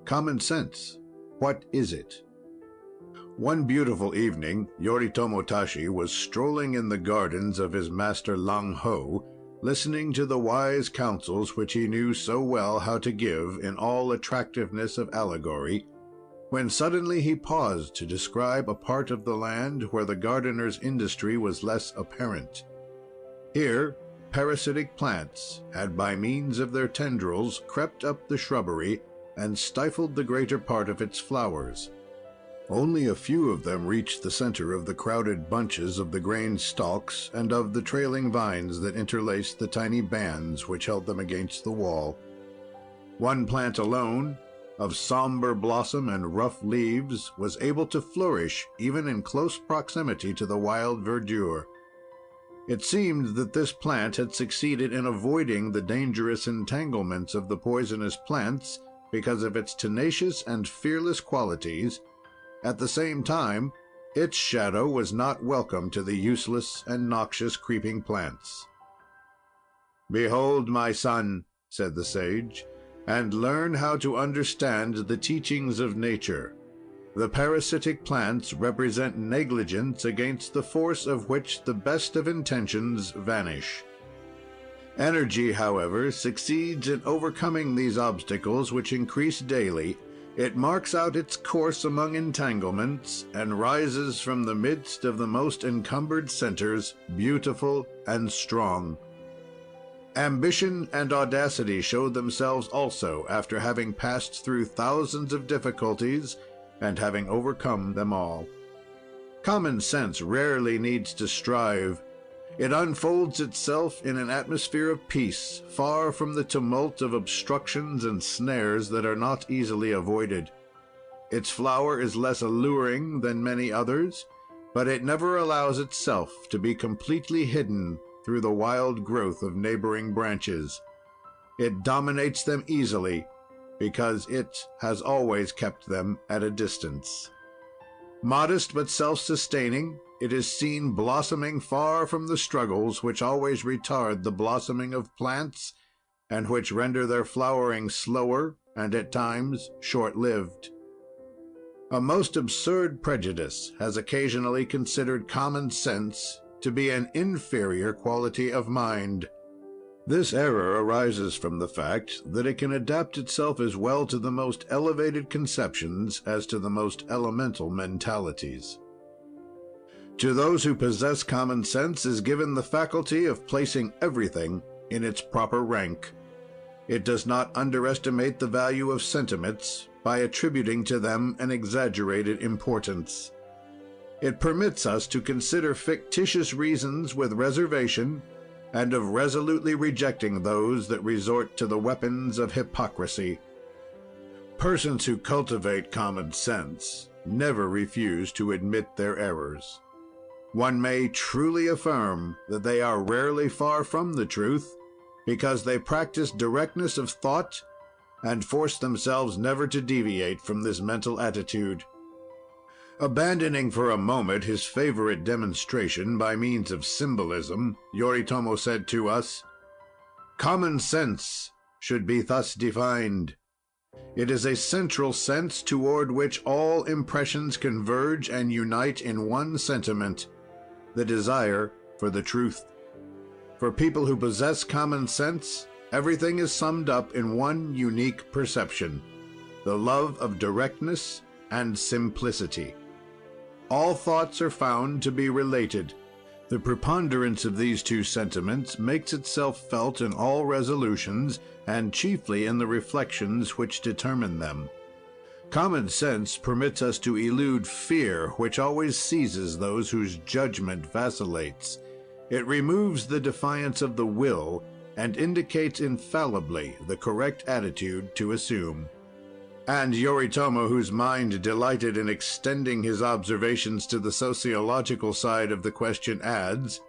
Common sense, what is it? One beautiful evening, Yoritomo Tashi was strolling in the gardens of his master Lang Ho, listening to the wise counsels which he knew so well how to give in all attractiveness of allegory, when suddenly he paused to describe a part of the land where the gardener's industry was less apparent. Here, parasitic plants had by means of their tendrils crept up the shrubbery and stifled the greater part of its flowers. Only a few of them reached the center of the crowded bunches of the grain stalks and of the trailing vines that interlaced the tiny bands which held them against the wall. One plant alone, of somber blossom and rough leaves, was able to flourish even in close proximity to the wild verdure. It seemed that this plant had succeeded in avoiding the dangerous entanglements of the poisonous plants because of its tenacious and fearless qualities. At the same time, its shadow was not welcome to the useless and noxious creeping plants. "Behold, my son," said the sage, "and learn how to understand the teachings of nature. The parasitic plants represent negligence against the force of which the best of intentions vanish. Energy, however, succeeds in overcoming these obstacles which increase daily. It marks out its course among entanglements, and rises from the midst of the most encumbered centers, beautiful and strong. Ambition and audacity show themselves also after having passed through thousands of difficulties and having overcome them all. Common sense rarely needs to strive. It unfolds itself in an atmosphere of peace, far from the tumult of obstructions and snares that are not easily avoided. Its flower is less alluring than many others, but it never allows itself to be completely hidden through the wild growth of neighboring branches. It dominates them easily, because it has always kept them at a distance. Modest but self-sustaining, it is seen blossoming far from the struggles which always retard the blossoming of plants, and which render their flowering slower and at times short-lived. A most absurd prejudice has occasionally considered common sense to be an inferior quality of mind. This error arises from the fact that it can adapt itself as well to the most elevated conceptions as to the most elemental mentalities. To those who possess common sense is given the faculty of placing everything in its proper rank. It does not underestimate the value of sentiments by attributing to them an exaggerated importance. It permits us to consider fictitious reasons with reservation, and of resolutely rejecting those that resort to the weapons of hypocrisy. Persons who cultivate common sense never refuse to admit their errors. One may truly affirm that they are rarely far from the truth, because they practice directness of thought and force themselves never to deviate from this mental attitude. Abandoning for a moment his favorite demonstration by means of symbolism, Yoritomo said to us, "Common sense should be thus defined. It is a central sense toward which all impressions converge and unite in one sentiment, the desire for the truth. For people who possess common sense, everything is summed up in one unique perception, the love of directness and simplicity. All thoughts are found to be related. The preponderance of these two sentiments makes itself felt in all resolutions, and chiefly in the reflections which determine them. Common sense permits us to elude fear, which always seizes those whose judgment vacillates. It removes the defiance of the will, and indicates infallibly the correct attitude to assume." And Yoritomo, whose mind delighted in extending his observations to the sociological side of the question, adds,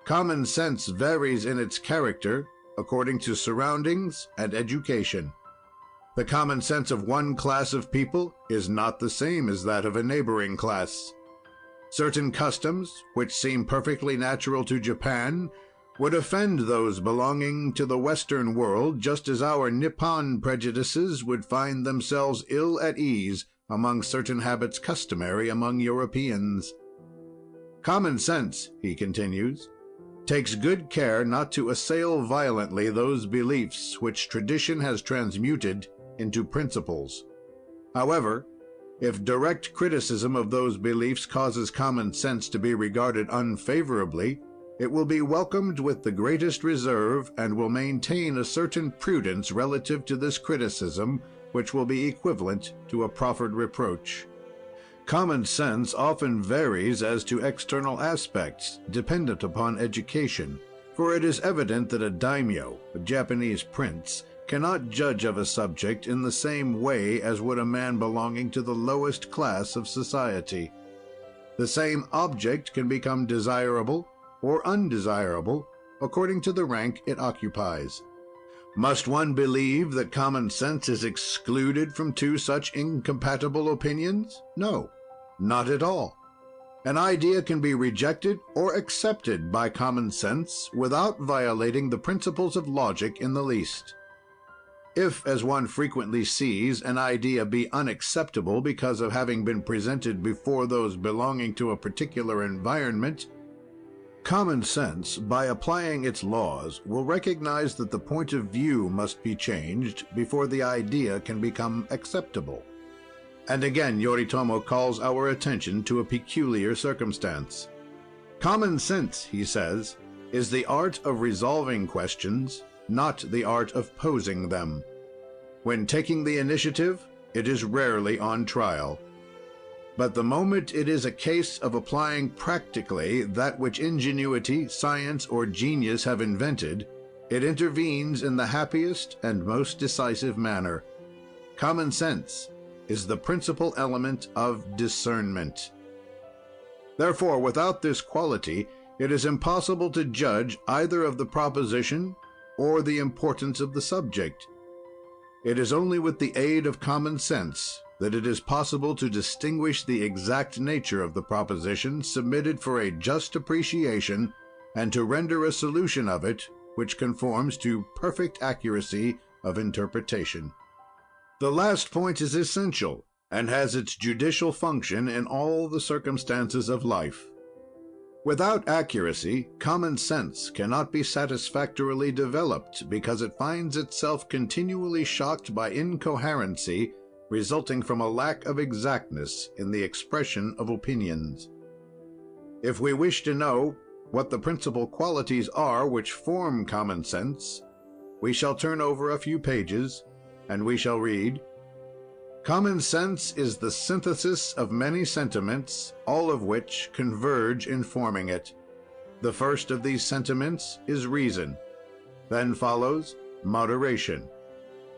"Common sense varies in its character according to surroundings and education. The common sense of one class of people is not the same as that of a neighboring class. Certain customs, which seem perfectly natural to Japan, would offend those belonging to the Western world, just as our Nippon prejudices would find themselves ill at ease among certain habits customary among Europeans. Common sense, he continues, takes good care not to assail violently those beliefs which tradition has transmuted into principles. However, if direct criticism of those beliefs causes common sense to be regarded unfavorably, it will be welcomed with the greatest reserve and will maintain a certain prudence relative to this criticism, which will be equivalent to a proffered reproach. Common sense often varies as to external aspects, dependent upon education, for it is evident that a daimyo, a Japanese prince, cannot judge of a subject in the same way as would a man belonging to the lowest class of society. The same object can become desirable or undesirable according to the rank it occupies. Must one believe that common sense is excluded from two such incompatible opinions? No, not at all. An idea can be rejected or accepted by common sense without violating the principles of logic in the least. If, as one frequently sees, an idea be unacceptable because of having been presented before those belonging to a particular environment, common sense, by applying its laws, will recognize that the point of view must be changed before the idea can become acceptable. And again, Yoritomo calls our attention to a peculiar circumstance. Common sense, he says, is the art of resolving questions, not the art of posing them. When taking the initiative, it is rarely on trial. But the moment it is a case of applying practically that which ingenuity, science, or genius have invented, it intervenes in the happiest and most decisive manner. Common sense is the principal element of discernment. Therefore, without this quality, it is impossible to judge either of the proposition or the importance of the subject. It is only with the aid of common sense that it is possible to distinguish the exact nature of the proposition submitted for a just appreciation, and to render a solution of it which conforms to perfect accuracy of interpretation. The last point is essential, and has its judicial function in all the circumstances of life. Without accuracy, common sense cannot be satisfactorily developed, because it finds itself continually shocked by incoherency resulting from a lack of exactness in the expression of opinions. If we wish to know what the principal qualities are which form common sense, we shall turn over a few pages, and we shall read, "Common sense is the synthesis of many sentiments, all of which converge in forming it. The first of these sentiments is reason. Then follows moderation.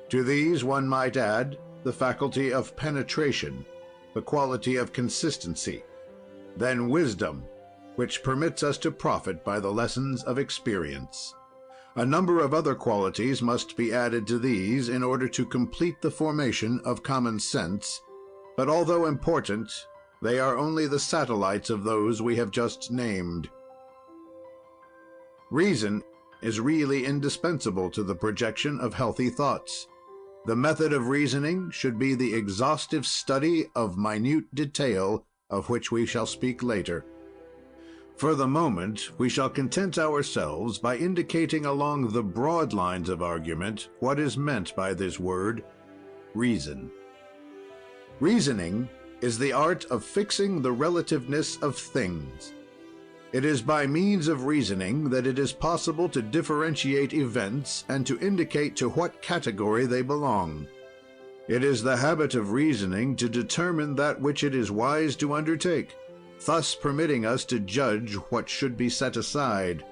To these one might add the faculty of penetration, the quality of consistency, then wisdom, which permits us to profit by the lessons of experience. A number of other qualities must be added to these in order to complete the formation of common sense, but although important, they are only the satellites of those we have just named. Reason is really indispensable to the projection of healthy thoughts. The method of reasoning should be the exhaustive study of minute detail, of which we shall speak later. For the moment, we shall content ourselves by indicating along the broad lines of argument what is meant by this word, reason. Reasoning is the art of fixing the relativeness of things. It is by means of reasoning that it is possible to differentiate events and to indicate to what category they belong. It is the habit of reasoning to determine that which it is wise to undertake, thus permitting us to judge what should be set aside.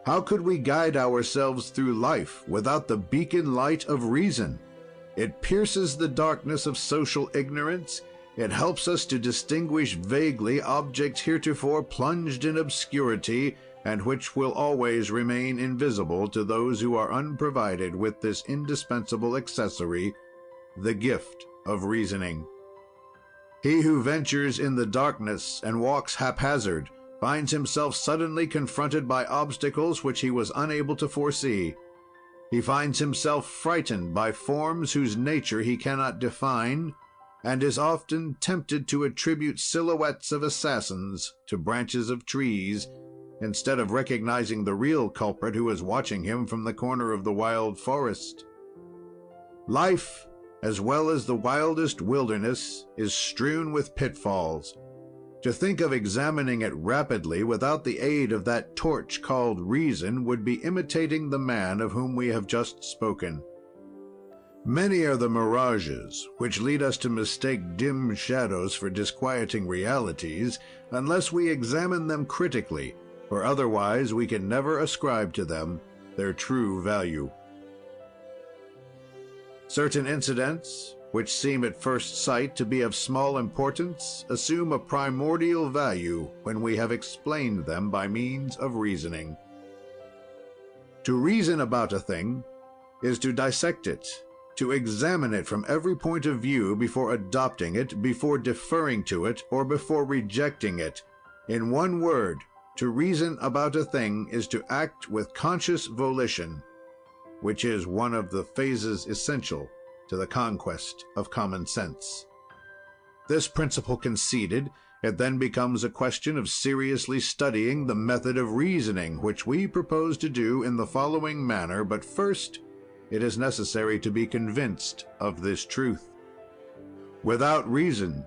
How could we guide ourselves through life without the beacon light of reason? It pierces the darkness of social ignorance. It helps us to distinguish vaguely objects heretofore plunged in obscurity, and which will always remain invisible to those who are unprovided with this indispensable accessory, the gift of reasoning. He who ventures in the darkness and walks haphazard finds himself suddenly confronted by obstacles which he was unable to foresee. He finds himself frightened by forms whose nature he cannot define, and is often tempted to attribute silhouettes of assassins to branches of trees, instead of recognizing the real culprit who is watching him from the corner of the wild forest. Life, as well as the wildest wilderness, is strewn with pitfalls. To think of examining it rapidly without the aid of that torch called reason would be imitating the man of whom we have just spoken. Many are the mirages which lead us to mistake dim shadows for disquieting realities, unless we examine them critically, for otherwise we can never ascribe to them their true value. Certain incidents, which seem at first sight to be of small importance, assume a primordial value when we have explained them by means of reasoning. To reason about a thing is to dissect it, to examine it from every point of view before adopting it, before deferring to it, or before rejecting it. In one word, to reason about a thing is to act with conscious volition, which is one of the phases essential to the conquest of common sense. This principle conceded, it then becomes a question of seriously studying the method of reasoning, which we propose to do in the following manner, but first it is necessary to be convinced of this truth. Without reason,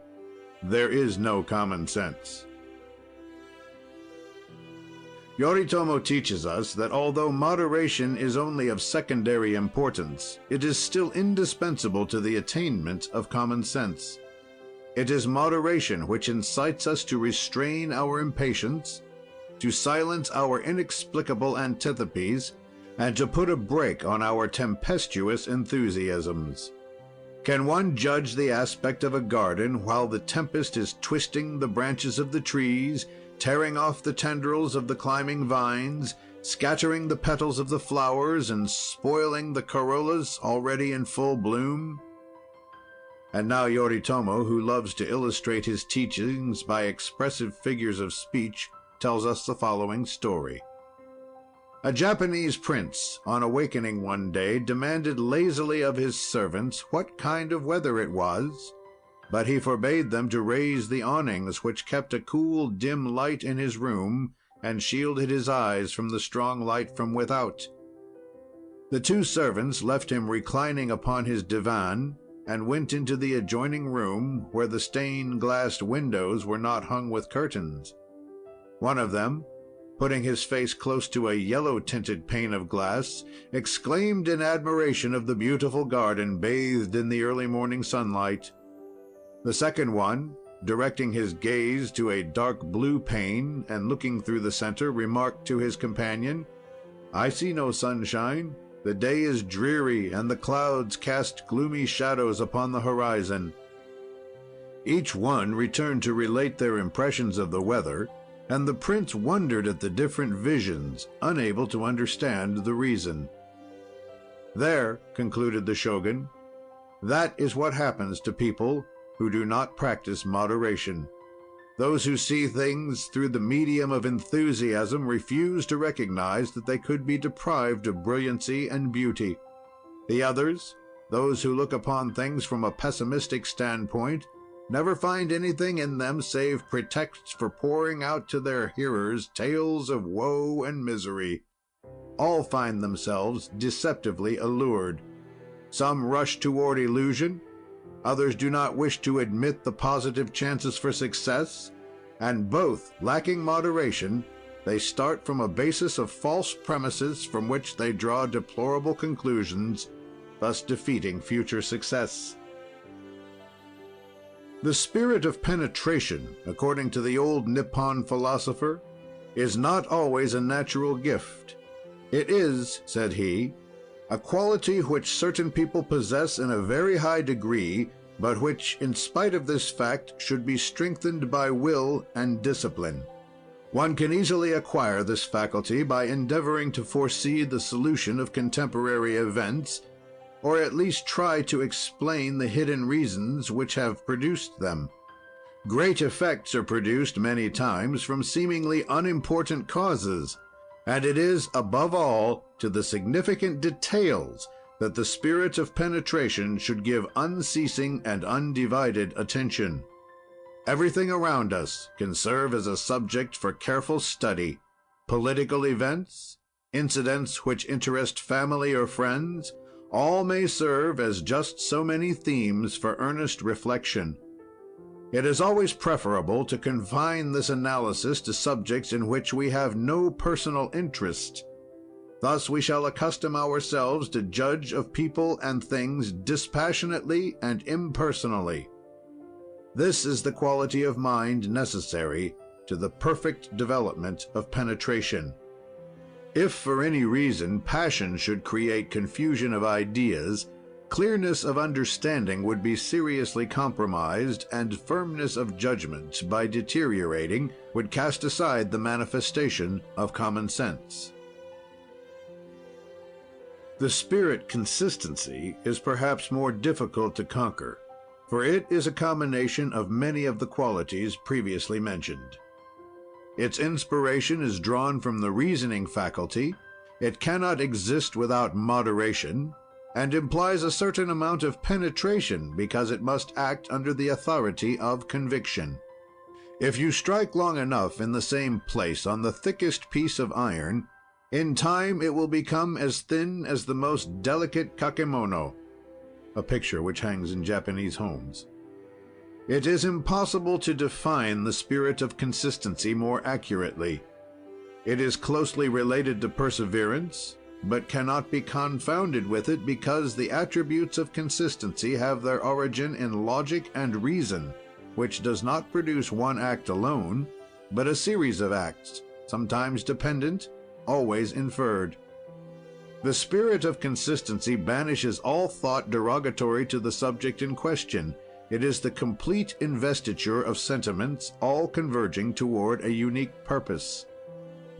there is no common sense. Yoritomo teaches us that although moderation is only of secondary importance, it is still indispensable to the attainment of common sense. It is moderation which incites us to restrain our impatience, to silence our inexplicable antipathies, and to put a brake on our tempestuous enthusiasms. Can one judge the aspect of a garden while the tempest is twisting the branches of the trees, tearing off the tendrils of the climbing vines, scattering the petals of the flowers, and spoiling the corollas already in full bloom? And now Yoritomo, who loves to illustrate his teachings by expressive figures of speech, tells us the following story. A Japanese prince, on awakening one day, demanded lazily of his servants what kind of weather it was, but he forbade them to raise the awnings, which kept a cool, dim light in his room and shielded his eyes from the strong light from without. The two servants left him reclining upon his divan and went into the adjoining room, where the stained-glass windows were not hung with curtains. One of them, putting his face close to a yellow-tinted pane of glass, exclaimed in admiration of the beautiful garden bathed in the early morning sunlight. The second one, directing his gaze to a dark blue pane and looking through the center, remarked to his companion, "I see no sunshine. The day is dreary, and the clouds cast gloomy shadows upon the horizon." Each one returned to relate their impressions of the weather, and the prince wondered at the different visions, unable to understand the reason. "There," concluded the shogun, "that is what happens to people who do not practice moderation. Those who see things through the medium of enthusiasm refuse to recognize that they could be deprived of brilliancy and beauty. The others, those who look upon things from a pessimistic standpoint, never find anything in them save pretexts for pouring out to their hearers tales of woe and misery. All find themselves deceptively allured. Some rush toward illusion, others do not wish to admit the positive chances for success, and both, lacking moderation, they start from a basis of false premises from which they draw deplorable conclusions, thus defeating future success. The spirit of penetration, according to the old Nippon philosopher, is not always a natural gift. It is, said he, a quality which certain people possess in a very high degree, but which, in spite of this fact, should be strengthened by will and discipline. One can easily acquire this faculty by endeavoring to foresee the solution of contemporary events, or at least try to explain the hidden reasons which have produced them. Great effects are produced many times from seemingly unimportant causes, and it is, above all, to the significant details that the spirit of penetration should give unceasing and undivided attention. Everything around us can serve as a subject for careful study. Political events, incidents which interest family or friends, all may serve as just so many themes for earnest reflection. It is always preferable to confine this analysis to subjects in which we have no personal interest. Thus we shall accustom ourselves to judge of people and things dispassionately and impersonally. This is the quality of mind necessary to the perfect development of penetration. If for any reason passion should create confusion of ideas, clearness of understanding would be seriously compromised, and firmness of judgment, by deteriorating, would cast aside the manifestation of common sense. The spirit consistency is perhaps more difficult to conquer, for it is a combination of many of the qualities previously mentioned. Its inspiration is drawn from the reasoning faculty, it cannot exist without moderation, and implies a certain amount of penetration because it must act under the authority of conviction. If you strike long enough in the same place on the thickest piece of iron, in time it will become as thin as the most delicate kakemono, a picture which hangs in Japanese homes. It is impossible to define the spirit of consistency more accurately. It is closely related to perseverance, but cannot be confounded with it because the attributes of consistency have their origin in logic and reason, which does not produce one act alone, but a series of acts, sometimes dependent, always inferred. The spirit of consistency banishes all thought derogatory to the subject in question. It is the complete investiture of sentiments, all converging toward a unique purpose.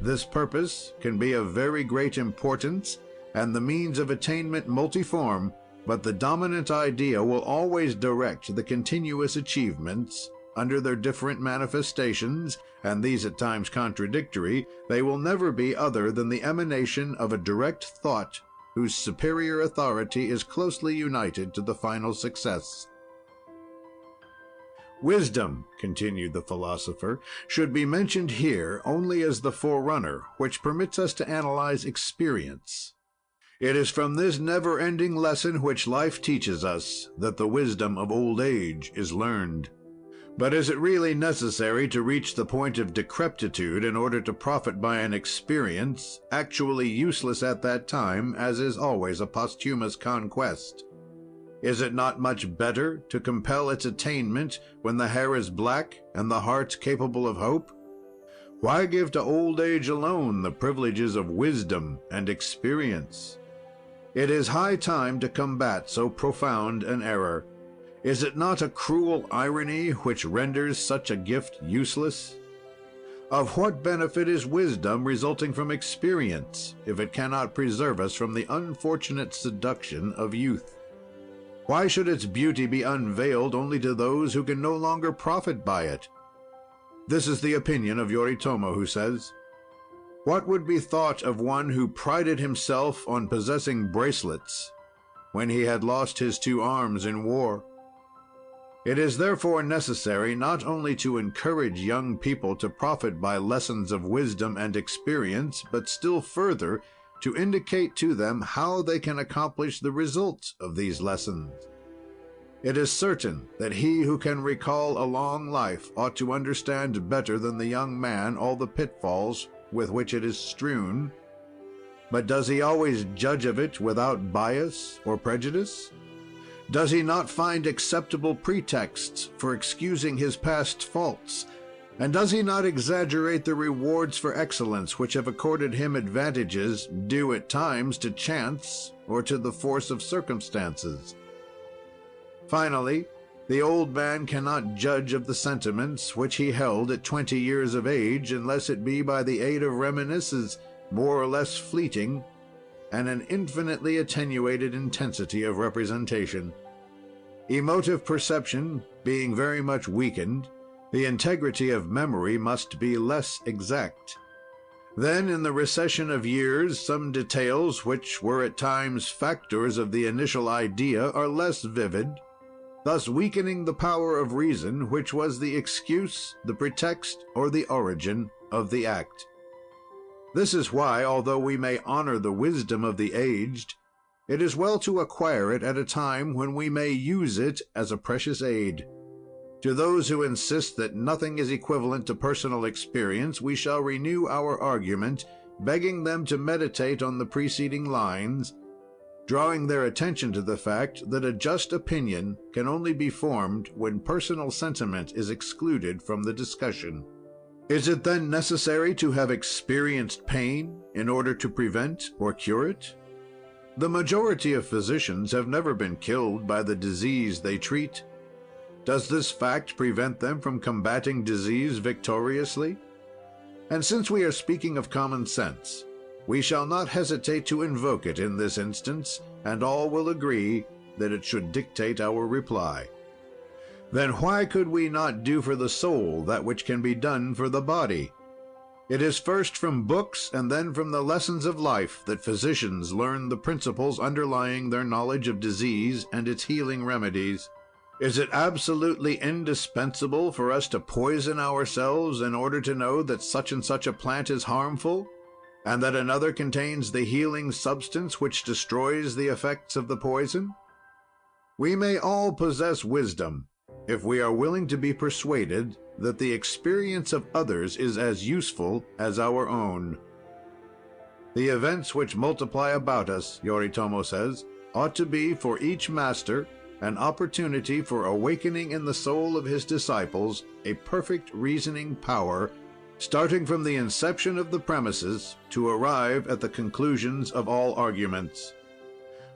This purpose can be of very great importance, and the means of attainment multiform, but the dominant idea will always direct the continuous achievements. Under their different manifestations, and these at times contradictory, they will never be other than the emanation of a direct thought, whose superior authority is closely united to the final success. Wisdom, continued the philosopher, should be mentioned here only as the forerunner, which permits us to analyze experience. It is from this never-ending lesson which life teaches us that the wisdom of old age is learned. But is it really necessary to reach the point of decrepitude in order to profit by an experience, actually useless at that time, as is always a posthumous conquest? Is it not much better to compel its attainment when the hair is black and the heart capable of hope? Why give to old age alone the privileges of wisdom and experience? It is high time to combat so profound an error. Is it not a cruel irony which renders such a gift useless? Of what benefit is wisdom resulting from experience, if it cannot preserve us from the unfortunate seduction of youth? Why should its beauty be unveiled only to those who can no longer profit by it? This is the opinion of Yoritomo, who says, "What would be thought of one who prided himself on possessing bracelets when he had lost his 2 arms in war?" It is therefore necessary not only to encourage young people to profit by lessons of wisdom and experience, but still further to indicate to them how they can accomplish the results of these lessons. It is certain that he who can recall a long life ought to understand better than the young man all the pitfalls with which it is strewn. But does he always judge of it without bias or prejudice? Does he not find acceptable pretexts for excusing his past faults? And does he not exaggerate the rewards for excellence which have accorded him advantages due at times to chance or to the force of circumstances? Finally, the old man cannot judge of the sentiments which he held at 20 years of age unless it be by the aid of reminiscences more or less fleeting and an infinitely attenuated intensity of representation. Emotive perception being very much weakened, The integrity of memory must be less exact. Then, in the recession of years, some details which were at times factors of the initial idea are less vivid, thus weakening the power of reason, which was the excuse, the pretext, or the origin of the act. This is why, although we may honor the wisdom of the aged, it is well to acquire it at a time when we may use it as a precious aid. To those who insist that nothing is equivalent to personal experience, we shall renew our argument, begging them to meditate on the preceding lines, drawing their attention to the fact that a just opinion can only be formed when personal sentiment is excluded from the discussion. Is it then necessary to have experienced pain in order to prevent or cure it? The majority of physicians have never been killed by the disease they treat. Does this fact prevent them from combating disease victoriously? And since we are speaking of common sense, we shall not hesitate to invoke it in this instance, and all will agree that it should dictate our reply. Then why could we not do for the soul that which can be done for the body? It is first from books and then from the lessons of life that physicians learn the principles underlying their knowledge of disease and its healing remedies. Is it absolutely indispensable for us to poison ourselves in order to know that such and such a plant is harmful, and that another contains the healing substance which destroys the effects of the poison? We may all possess wisdom if we are willing to be persuaded that the experience of others is as useful as our own. The events which multiply about us, Yoritomo says, ought to be for each master an opportunity for awakening in the soul of his disciples a perfect reasoning power, starting from the inception of the premises to arrive at the conclusions of all arguments.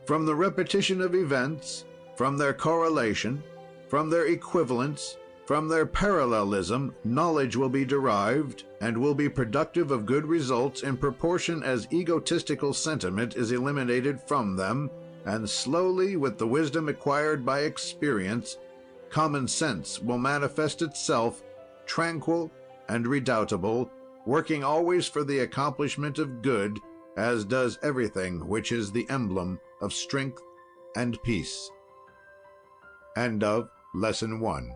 From the repetition of events, from their correlation, from their equivalence, from their parallelism, knowledge will be derived and will be productive of good results in proportion as egotistical sentiment is eliminated from them, and slowly, with the wisdom acquired by experience, common sense will manifest itself tranquil and redoubtable, working always for the accomplishment of good, as does everything which is the emblem of strength and peace. End of Lesson 1.